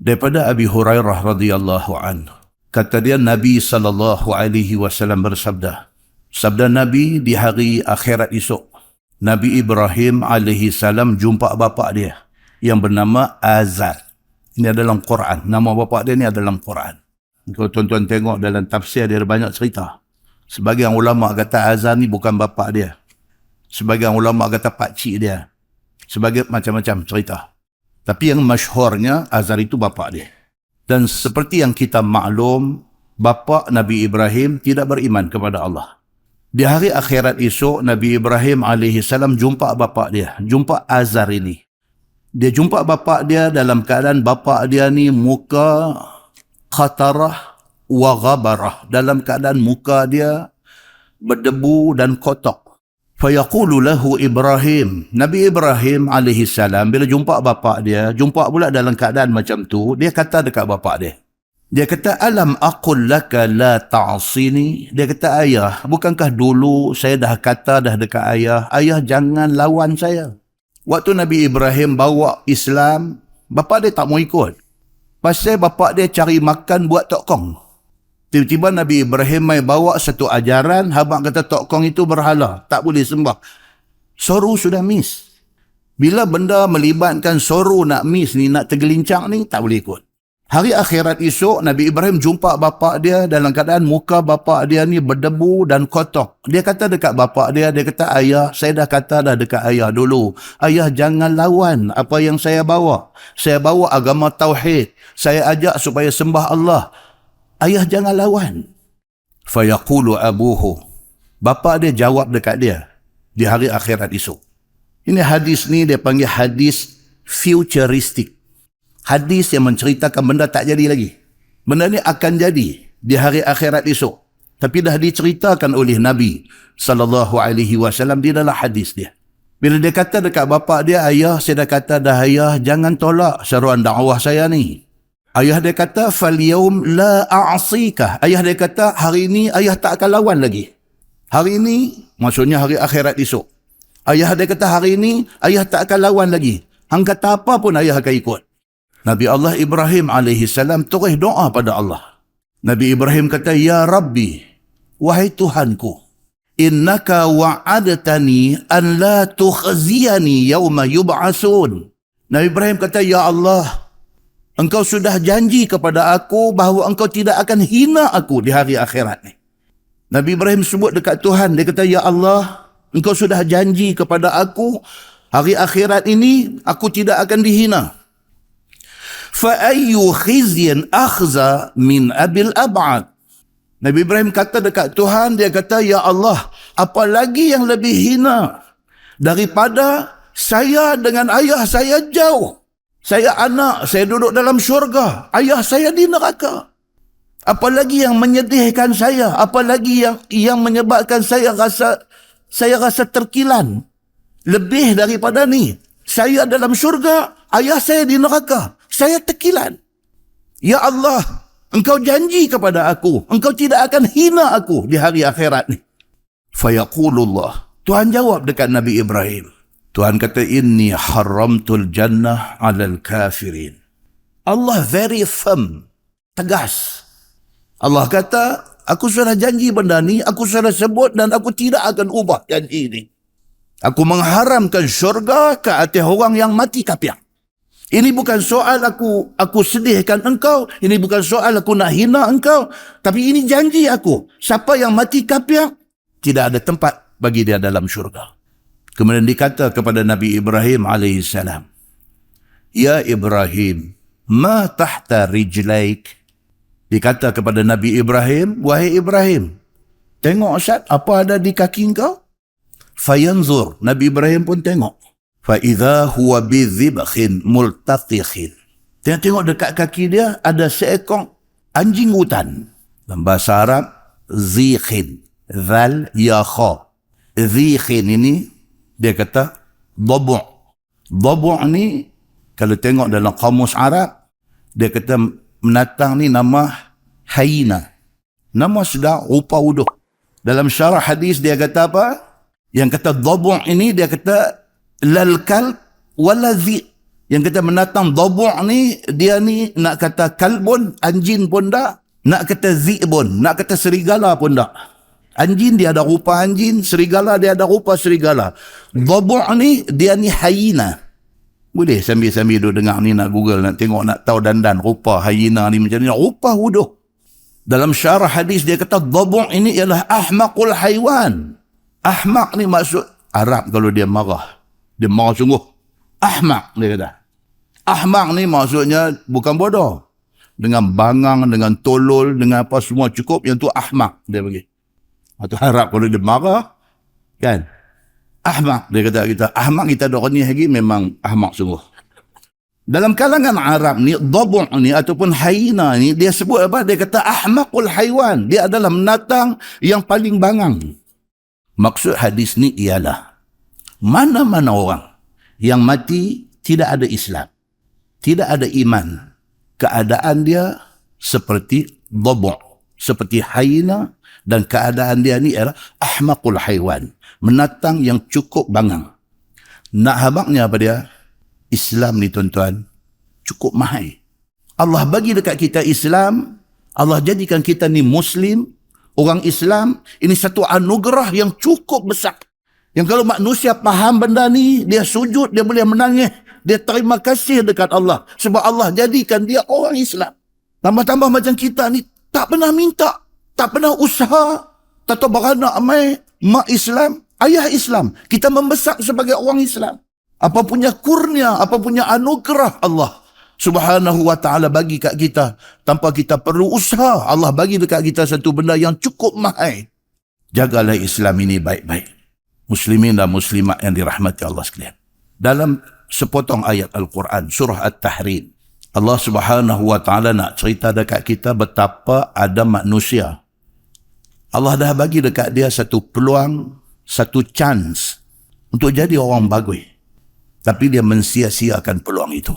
Daripada Abi Hurairah radhiyallahu anhu, kata dia Nabi sallallahu alaihi wasallam bersabda. Sabda Nabi di hari akhirat esok, Nabi Ibrahim alaihi salam jumpa bapa dia yang bernama Azar. Ini adalah Quran. Nama bapa dia ni adalah Quran. Kalau tuan-tuan tengok dalam tafsir dia ada banyak cerita. Sebagian ulama kata Azar ni bukan bapa dia. Sebagian ulama kata pakcik dia. Sebagai macam-macam cerita. Tapi yang masyhurnya Azar itu bapa dia. Dan seperti yang kita maklum, bapa Nabi Ibrahim tidak beriman kepada Allah. Di hari akhirat esok, Nabi Ibrahim AS jumpa bapa dia. Jumpa Azar ini. Dia jumpa bapa dia dalam keadaan bapa dia ni muka khatarah wa ghabarah. Dalam keadaan muka dia berdebu dan kotak. Fayaqulu lahu Ibrahim. Nabi Ibrahim AS bila jumpa bapa dia, jumpa pula dalam keadaan macam tu, dia kata dekat bapa dia. Dia kata, alam aqul laka la ta'asini. Dia kata, ayah, bukankah dulu saya dah kata dah dekat ayah, ayah jangan lawan saya. Waktu Nabi Ibrahim bawa Islam, bapa dia tak mau ikut. Pasal bapa dia cari makan buat tokong. Tiba-tiba Nabi Ibrahim mai bawa satu ajaran, habang kata tokong itu berhala, tak boleh sembah. Soru sudah miss. Bila benda melibatkan soru nak miss ni, nak tergelincang ni, tak boleh ikut. Hari akhirat esok, Nabi Ibrahim jumpa bapa dia dalam keadaan muka bapa dia ni berdebu dan kotak. Dia kata dekat bapa dia, dia kata, ayah, saya dah kata dah dekat ayah dulu. Ayah jangan lawan apa yang saya bawa. Saya bawa agama tauhid. Saya ajak supaya sembah Allah. Ayah jangan lawan. Fayaqulu abuhu. Bapa dia jawab dekat dia di hari akhirat esok. Ini hadis ni dia panggil hadis futuristik. Hadis yang menceritakan benda tak jadi lagi. Benda ni akan jadi di hari akhirat esok. Tapi dah diceritakan oleh Nabi SAW di dalam hadis dia. Bila dia kata dekat bapa dia, ayah, saya dah kata dah ayah, jangan tolak seruan dakwah saya ni. Ayah dia kata, فَالْيَوْمْ لَا أَعْصِيكَ. Ayah dia kata, hari ini ayah tak akan lawan lagi. Hari ini, maksudnya hari akhirat esok. Ayah dia kata, hari ini ayah tak akan lawan lagi. Hang kata apa pun ayah akan ikut. Nabi Allah Ibrahim AS terus doa pada Allah. Nabi Ibrahim kata, Ya Rabbi, wahai Tuhanku, innaka wa'adatani an la tukhziyani yawma yub'asun. Nabi Ibrahim kata, Ya Allah, Engkau sudah janji kepada aku bahawa engkau tidak akan hina aku di hari akhirat ni. Nabi Ibrahim sebut dekat Tuhan, dia kata, Ya Allah, engkau sudah janji kepada aku, hari akhirat ini aku tidak akan dihina. Fa'ayyu khizyin akhza min abil ab'ad. Nabi Ibrahim kata dekat Tuhan, dia kata, Ya Allah, apa lagi yang lebih hina daripada saya dengan ayah saya jauh. Saya anak, saya duduk dalam syurga. Ayah saya di neraka. Apalagi yang menyedihkan saya. Apalagi yang menyebabkan saya rasa terkilan. Lebih daripada ni. Saya dalam syurga, ayah saya di neraka. Saya terkilan. Ya Allah, engkau janji kepada aku. Engkau tidak akan hina aku di hari akhirat ni. Fayaqulullah. Tuhan jawab dekat Nabi Ibrahim. Tuhan kata, inni haramtul jannah alal kafirin. Allah very firm, tegas. Allah kata, aku sudah janji benda ni, aku sudah sebut dan aku tidak akan ubah janji ini. Aku mengharamkan syurga ke atas orang yang mati kafir. Ini bukan soal aku sedihkan engkau, ini bukan soal aku nak hina engkau, tapi ini janji aku. Siapa yang mati kafir, tidak ada tempat bagi dia dalam syurga. Kemudian dikata kepada Nabi Ibrahim AS, Ya Ibrahim, ma tahta rijlaik. Dikata kepada Nabi Ibrahim, wahai Ibrahim, tengok Ustaz, apa ada di kaki engkau? Fayanzur, Nabi Ibrahim pun tengok. Fa'idha huwa bizibkhin multatikhin. Tengok dekat kaki dia, ada seekor anjing hutan. Dalam bahasa Arab, zikhin. Zal, ya, kha. Zikhin ini, dia kata, dhabu'. Dhabu' ni, kalau tengok dalam kamus Arab, dia kata menatang ni nama Hayina. Nama sudah rupa wuduk. Dalam syarah hadis dia kata apa? Yang kata dhabu' ini, dia kata lal kalb wala zi. Yang kata menatang dabu' ni, dia ni nak kata kalbun, anjing pun tak. Nak kata zi'bun, nak kata serigala pun tak. Anjing dia ada rupa anjing, serigala dia ada rupa serigala. Dabu' ni, dia ni hyena. Boleh sambil-sambil duduk dengar ni, nak Google, nak tengok, nak tahu dandan rupa hyena ni macam ni. Rupa wuduh. Dalam syarah hadis dia kata dabu' ini ialah ahmaqul haiwan. Ahmaq ni maksud Arab kalau dia marah. Dia marah sungguh. Ahmaq dia kata. Ahmaq ni maksudnya bukan bodoh. Dengan bangang, dengan tolol, dengan apa semua cukup. Yang tu ahmaq dia bagi. Atau Arab kalau dia marah. Kan? Ahmaq dia kata kita. Ahmaq kita ada orang ni lagi memang ahmaq sungguh. Dalam kalangan Arab ni, dabu' ni ataupun hyena ni, dia sebut apa? Dia kata ahmaqul haiwan. Dia adalah menatang yang paling bangang. Maksud hadis ni ialah, mana-mana orang yang mati tidak ada Islam, tidak ada iman, keadaan dia seperti dabu', seperti hyena, dan keadaan dia ni ialah ahmaqul haiwan. Menatang yang cukup bangang. Nak habaknya apa dia? Islam ni tuan-tuan, cukup mahal. Allah bagi dekat kita Islam, Allah jadikan kita ni Muslim, orang Islam, ini satu anugerah yang cukup besar. Yang kalau manusia faham benda ni, dia sujud, dia boleh menangis, dia terima kasih dekat Allah. Sebab Allah jadikan dia orang Islam. Tambah-tambah macam kita ni, tak pernah minta, tak pernah usaha, tak tahu beranak amai, mak Islam, ayah Islam. Kita membesar sebagai orang Islam. Apa punya kurnia, apa punya anugerah Allah Subhanahu wa ta'ala bagi kat kita tanpa kita perlu usaha. Allah bagi dekat kita satu benda yang cukup mahal. Jagalah Islam ini baik-baik. Muslimin dan muslimat yang dirahmati Allah sekalian. Dalam sepotong ayat Al-Quran, surah At-Tahrim, Allah Subhanahu wa ta'ala nak cerita dekat kita betapa ada manusia. Allah dah bagi dekat dia satu peluang, satu chance untuk jadi orang bagus. Tapi dia mensia-siakan peluang itu.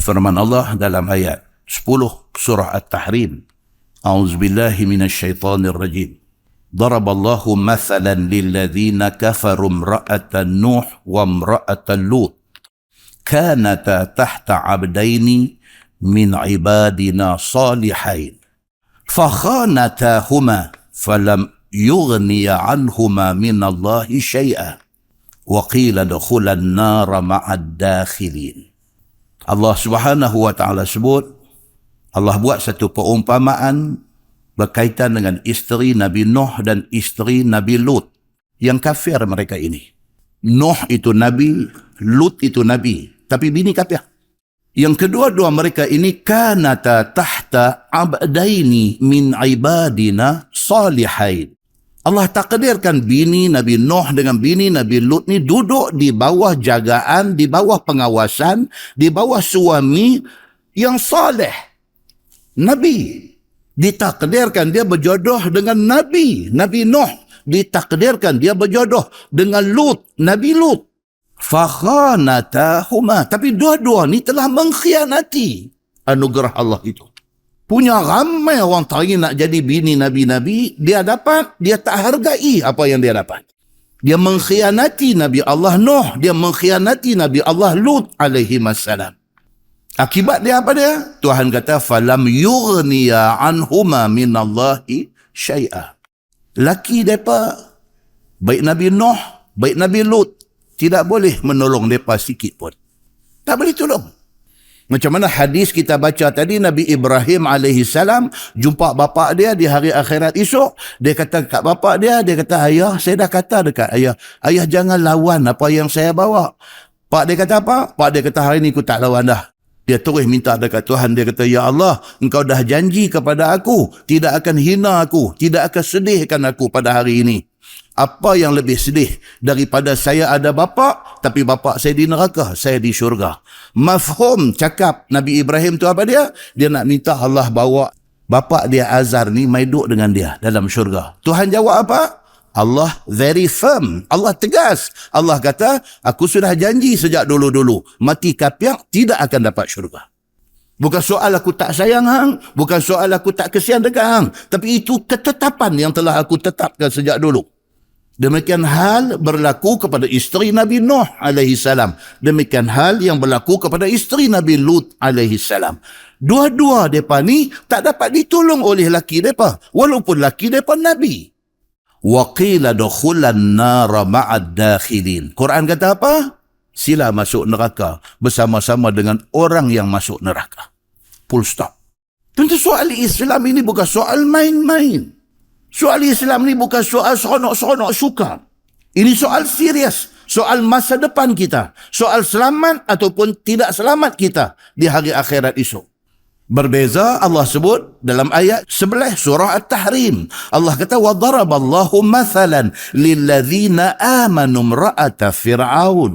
Firman Allah dalam ayat 10 surah At-Tahrim. A'udzubillahi minasyaitanir rajim. Daraballahu mathalan lilladzina kafaru imra'atan Nuh wa imra'atan Lut. Kanata tahta 'abdaini min 'ibadina salihain. Fakhanatahuma falam yughniya 'anhuma min Allahi syai'a. وَقِيلَ دَخُلَ النَّارَ مَعَ الدَّاخِلِينَ. Allah Subhanahu wa ta'ala sebut, Allah buat satu perumpamaan berkaitan dengan isteri Nabi Nuh dan isteri Nabi Lut. Yang kafir mereka ini. Nuh itu Nabi, Lut itu Nabi. Tapi bini kafir. Yang kedua-dua mereka ini, kanata tahta abdaini min ibadina salihain. Allah takdirkan bini Nabi Nuh dengan bini Nabi Lut ni duduk di bawah jagaan, di bawah pengawasan, di bawah suami yang saleh. Nabi. Ditakdirkan dia berjodoh dengan Nabi. Nabi Nuh. Ditakdirkan dia berjodoh dengan Lut. Nabi Lut. Fakhanatahuma. Tapi dua-dua ni telah mengkhianati anugerah Allah itu. Punya ramai orang tarik nak jadi bini Nabi-Nabi, dia dapat, dia tak hargai apa yang dia dapat. Dia mengkhianati Nabi Allah Nuh, dia mengkhianati Nabi Allah Lut alaihi wassalam. Akibat dia apa dia? Tuhan kata, falam yughniya anhuma minallahi syai'a. Laki mereka, baik Nabi Nuh, baik Nabi Lut, tidak boleh menolong mereka sikit pun. Tak boleh tolong. Macam mana hadis kita baca tadi, Nabi Ibrahim alaihissalam jumpa bapa dia di hari akhirat esok. Dia kata kat bapa dia, dia kata, ayah, saya dah kata dekat ayah, ayah jangan lawan apa yang saya bawa. Pak dia kata apa? Pak dia kata, hari ni aku tak lawan dah. Dia terus minta dekat Tuhan, dia kata, ya Allah, engkau dah janji kepada aku, tidak akan hina aku, tidak akan sedihkan aku pada hari ini. Apa yang lebih sedih daripada saya ada bapa, tapi bapa saya di neraka, saya di syurga. Mafhum cakap Nabi Ibrahim tu apa dia? Dia nak minta Allah bawa bapa dia Azar ni mai duduk dengan dia dalam syurga. Tuhan jawab apa? Allah very firm. Allah tegas. Allah kata, aku sudah janji sejak dulu-dulu. Mati kafir tidak akan dapat syurga. Bukan soal aku tak sayang hang, bukan soal aku tak kesian dekat hang, tapi itu ketetapan yang telah aku tetapkan sejak dulu. Demikian hal berlaku kepada isteri Nabi Nuh alaihi salam. Demikian hal yang berlaku kepada isteri Nabi Lut alaihi salam. Dua-dua mereka ni tak dapat ditolong oleh laki mereka, walaupun laki mereka Nabi. Wa qila dukhulan nar ma'ad dakhilin. Quran kata apa? Sila masuk neraka bersama-sama dengan orang yang masuk neraka. Full stop. Tentu soal Islam ini bukan soal main-main. Soal Islam ni bukan soal seronok-seronok suka. Ini soal serius. Soal masa depan kita. Soal selamat ataupun tidak selamat kita di hari akhirat esok. Berbeza Allah sebut dalam ayat 11 surah At-Tahrim. Allah kata, وَضَرَبَ اللَّهُ مَثَلًا لِلَّذِينَ آمَنُوا امْرَأَةَ فِرْعَوْنَ.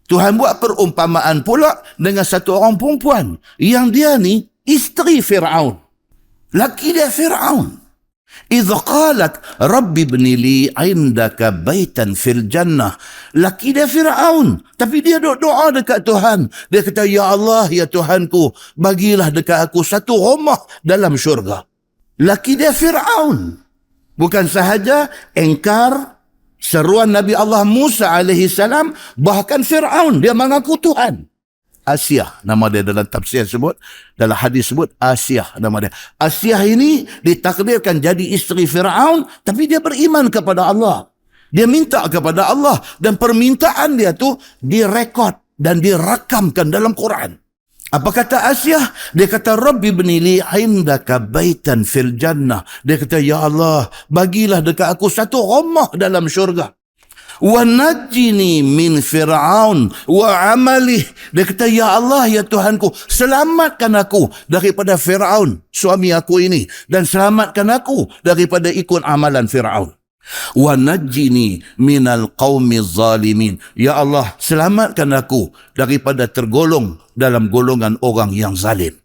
Tuhan buat perumpamaan pula dengan satu orang perempuan yang dia ni isteri Fir'aun. Laki dia Fir'aun. إِذْ قَالَتْ رَبِّ ابْنِ لِي عِنْدَكَ بَيْتًا فِي الْجَنَّةِ. Laki dia Fir'aun, tapi dia doa dekat Tuhan. Dia kata, Ya Allah, ya Tuhanku, bagilah dekat aku satu rumah dalam syurga. Laki dia Fir'aun. Bukan sahaja engkar seruan Nabi Allah Musa alaihi salam, bahkan Fir'aun dia mengaku Tuhan. Asyah nama dia dalam tafsir sebut, dalam hadis sebut Asyah nama dia. Asyah ini ditakdirkan jadi isteri Fir'aun, tapi dia beriman kepada Allah. Dia minta kepada Allah dan permintaan dia tu direkod dan dirakamkan dalam Quran. Apa kata Asyah? Dia kata, Rabbi ibni li indaka baitan fil jannah. Dia kata, Ya Allah, bagilah dekat aku satu rumah dalam syurga. Wa najjini min Fir'aun wa amalih. Dia kata, Ya Allah, ya Tuhanku, selamatkan aku daripada Fir'aun, suami aku ini, dan selamatkan aku daripada ikut amalan Fir'aun. Wa najjini minal qaumiz zalimin. Ya Allah, selamatkan aku daripada tergolong dalam golongan orang yang zalim.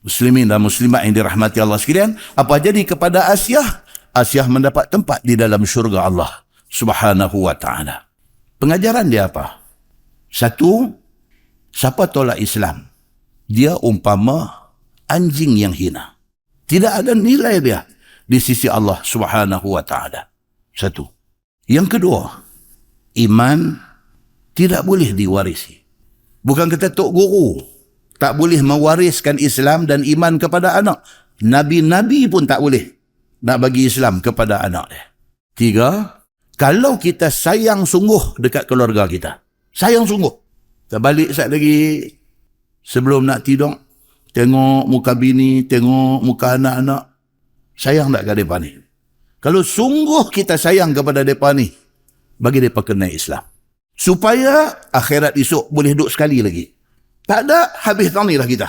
Muslimin dan muslimat yang dirahmati Allah sekalian, apa jadi kepada Asyah? Asyah mendapat tempat di dalam syurga Allah Subhanahu wa ta'ala. Pengajaran dia apa? Satu, siapa tolak Islam, dia umpama anjing yang hina. Tidak ada nilai dia di sisi Allah Subhanahu wa ta'ala. Satu. Yang kedua, iman tidak boleh diwarisi. Bukan kata Tok Guru tak boleh mewariskan Islam dan iman kepada anak. Nabi-Nabi pun tak boleh nak bagi Islam kepada anak dia. Tiga, kalau kita sayang sungguh dekat keluarga kita, sayang sungguh, kita balik sekejap lagi sebelum nak tidur, tengok muka bini, tengok muka anak-anak, sayang tak ke mereka ni? Kalau sungguh kita sayang kepada mereka ni, bagi mereka kena Islam. Supaya akhirat esok boleh duduk sekali lagi. Tak ada, habis tahun ni lah kita.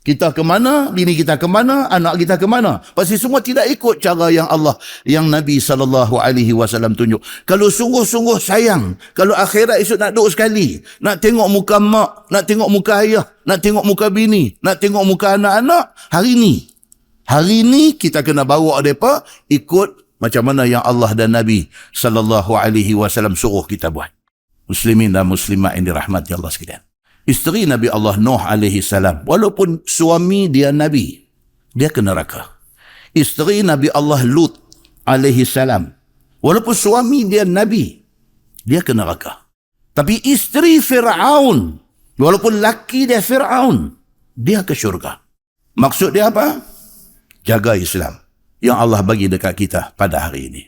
Kita ke mana, bini kita ke mana, anak kita ke mana. Pasti semua tidak ikut cara yang Allah, yang Nabi SAW tunjuk. Kalau sungguh-sungguh sayang, kalau akhirat esok nak duduk sekali, nak tengok muka mak, nak tengok muka ayah, nak tengok muka bini, nak tengok muka anak-anak, hari ni kita kena bawa mereka ikut macam mana yang Allah dan Nabi SAW suruh kita buat. Muslimin dan muslimat yang dirahmati Allah sekalian. Isteri Nabi Allah Nuh alaihi salam, walaupun suami dia Nabi, dia ke neraka. Isteri Nabi Allah Lut alaihi salam, walaupun suami dia Nabi, dia ke neraka. Tapi isteri Fir'aun, walaupun laki dia Fir'aun, dia ke syurga. Maksud dia apa? Jaga Islam yang Allah bagi dekat kita pada hari ini.